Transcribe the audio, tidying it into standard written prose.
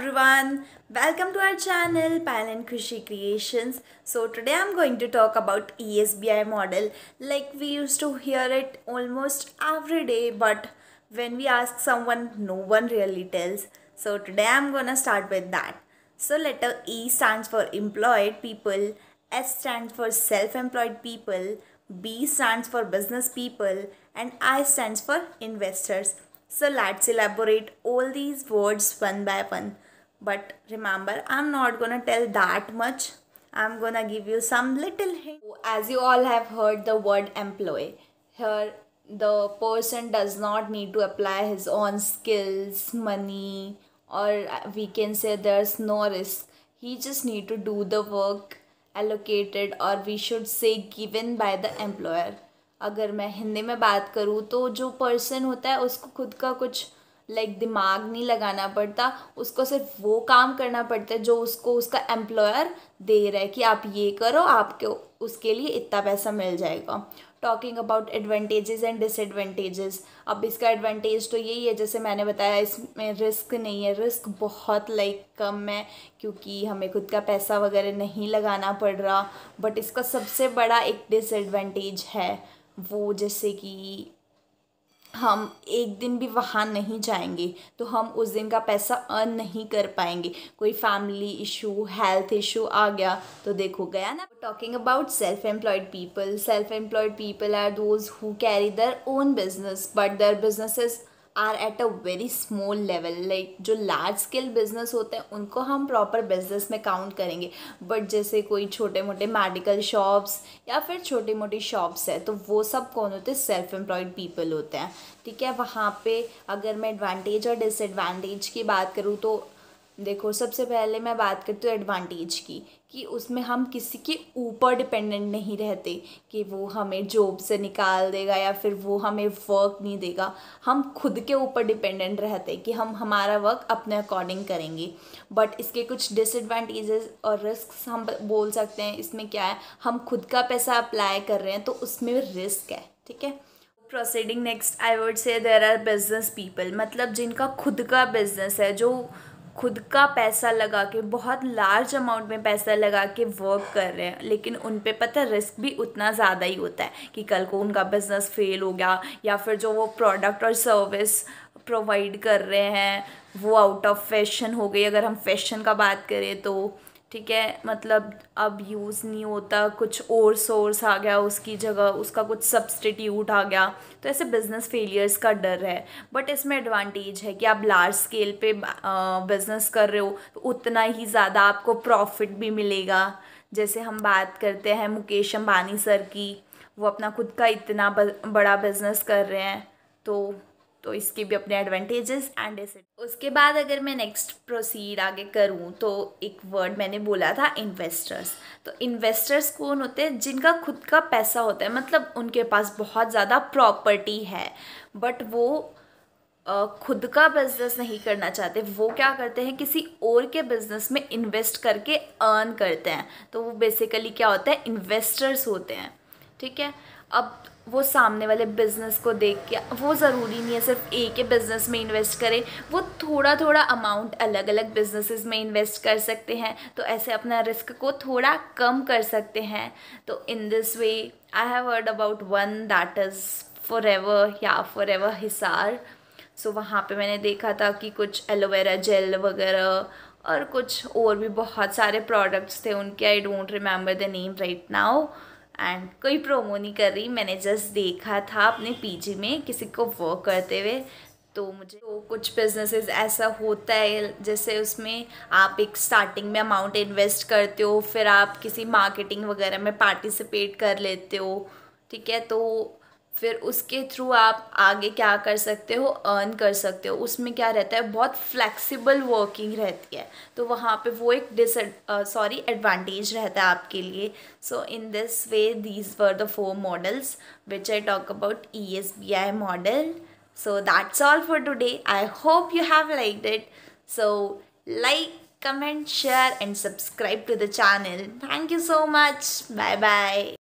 everyone, welcome to our channel Pal and Khushi Creations. So today I'm going to talk about ESBI model. Like we used to hear it almost every day, but when we ask someone, no one really tells. So today I'm gonna start with that. So letter E stands for employed people, S stands for self-employed people, B stands for business people, and I stands for investors. So let's elaborate all these words one by one. But remember, I'm not gonna tell that much. I'm gonna give you some little hint. As you all have heard the word employee. Here, the person does not need to apply his own skills, money, or we can say there's no risk. He just need to do the work allocated, or we should say given by the employer. अगर मैं हिंदी में बात करूँ तो जो person होता है उसको खुद का कुछ दिमाग नहीं लगाना पड़ता, उसको सिर्फ वो काम करना पड़ता है जो उसको उसका एम्प्लॉयर दे रहा है कि आप ये करो, आपके उसके लिए इतना पैसा मिल जाएगा. Talking about advantages and disadvantages. अब इसका एडवांटेज तो यही है, जैसे मैंने बताया, इसमें रिस्क नहीं है. रिस्क बहुत कम है क्योंकि हमें खुद का पैसा वगैरह नहीं लगाना पड़ रहा. बट इसका सबसे बड़ा एक डिसएडवांटेज है वो, जैसे कि हम एक दिन भी वहाँ नहीं जाएंगे तो हम उस दिन का पैसा अर्न नहीं कर पाएंगे. कोई फैमिली इशू, हेल्थ इशू आ गया तो देखो गया ना. Talking about self employed people are those who carry their own business but their businesses are at a very small level. जो लार्ज स्केल बिजनेस होते हैं उनको हम प्रॉपर बिजनेस में काउंट करेंगे. बट जैसे कोई छोटे मोटे मेडिकल शॉप्स या फिर छोटी मोटी शॉप्स है तो वो सब कौन होते हैं? सेल्फ एम्प्लॉयड पीपल होते हैं. ठीक है, वहाँ पे अगर मैं एडवांटेज और डिसएडवांटेज की बात करूँ तो देखो, सबसे पहले मैं बात करती हूँ एडवांटेज की, कि उसमें हम किसी के ऊपर डिपेंडेंट नहीं रहते कि वो हमें जॉब से निकाल देगा या फिर वो हमें वर्क नहीं देगा. हम खुद के ऊपर डिपेंडेंट रहते कि हम हमारा वर्क अपने अकॉर्डिंग करेंगे. बट इसके कुछ डिसएडवांटेजेस और रिस्क हम बोल सकते हैं. इसमें क्या है, हम खुद का पैसा अप्लाई कर रहे हैं तो उसमें रिस्क है. ठीक है, proceeding next I would say there are business people. मतलब जिनका खुद का बिजनेस है, जो खुद का पैसा लगा के, बहुत लार्ज अमाउंट में पैसा लगा के वर्क कर रहे हैं, लेकिन उन पे पता रिस्क भी उतना ज़्यादा ही होता है कि कल को उनका बिजनेस फेल हो गया या फिर जो वो प्रोडक्ट और सर्विस प्रोवाइड कर रहे हैं वो आउट ऑफ फैशन हो गई. अगर हम फैशन का बात करें तो ठीक है, मतलब अब यूज़ नहीं होता, कुछ और सोर्स आ गया उसकी जगह, उसका कुछ सब्सटीट्यूट आ गया, तो ऐसे बिजनेस फेलियर्स का डर है. बट इसमें एडवांटेज है कि आप लार्ज स्केल पे बिजनेस कर रहे हो तो उतना ही ज़्यादा आपको प्रॉफिट भी मिलेगा. जैसे हम बात करते हैं मुकेश अंबानी सर की, वो अपना खुद का इतना बड़ा बिजनेस कर रहे हैं, तो इसके भी अपने एडवांटेजेस एंड डिसएडवांटेजेस. उसके बाद अगर मैं नेक्स्ट प्रोसीड आगे करूँ तो एक वर्ड मैंने बोला था इन्वेस्टर्स. तो इन्वेस्टर्स कौन होते हैं? जिनका खुद का पैसा होता है, मतलब उनके पास बहुत ज़्यादा प्रॉपर्टी है बट वो खुद का बिजनेस नहीं करना चाहते. वो क्या करते हैं, किसी और के बिजनेस में इन्वेस्ट करके अर्न करते हैं. तो वो बेसिकली क्या होता है, इन्वेस्टर्स होते हैं. ठीक है, अब वो सामने वाले बिजनेस को देख के, वो ज़रूरी नहीं है सिर्फ एक ही बिजनेस में इन्वेस्ट करें, वो थोड़ा थोड़ा अमाउंट अलग अलग बिजनेसेस में इन्वेस्ट कर सकते हैं. तो ऐसे अपना रिस्क को थोड़ा कम कर सकते हैं. तो in this way I have heard about one that is forever Hisar. So वहाँ पे मैंने देखा था कि कुछ एलोवेरा जेल वगैरह और कुछ और भी बहुत सारे प्रोडक्ट्स थे उनके. I don't remember the name right now and कोई प्रोमो नहीं कर रही, मैंने जस्ट देखा था अपने पीजी में किसी को वर्क करते हुए. तो मुझे तो कुछ बिजनेसेस ऐसा होता है जैसे उसमें आप एक स्टार्टिंग में अमाउंट इन्वेस्ट करते हो, फिर आप किसी मार्केटिंग वगैरह में पार्टिसिपेट कर लेते हो. ठीक है, तो फिर उसके थ्रू आप आगे क्या कर सकते हो, अर्न कर सकते हो. उसमें क्या रहता है, बहुत फ्लेक्सिबल वर्किंग रहती है, तो वहाँ पे वो एक एडवांटेज रहता है आपके लिए. So in this way these were the 4 models which I talk about ESBI model. So that's all for today. I hope you have liked it. So like, comment, share and subscribe to the channel. Thank you so much. Bye bye.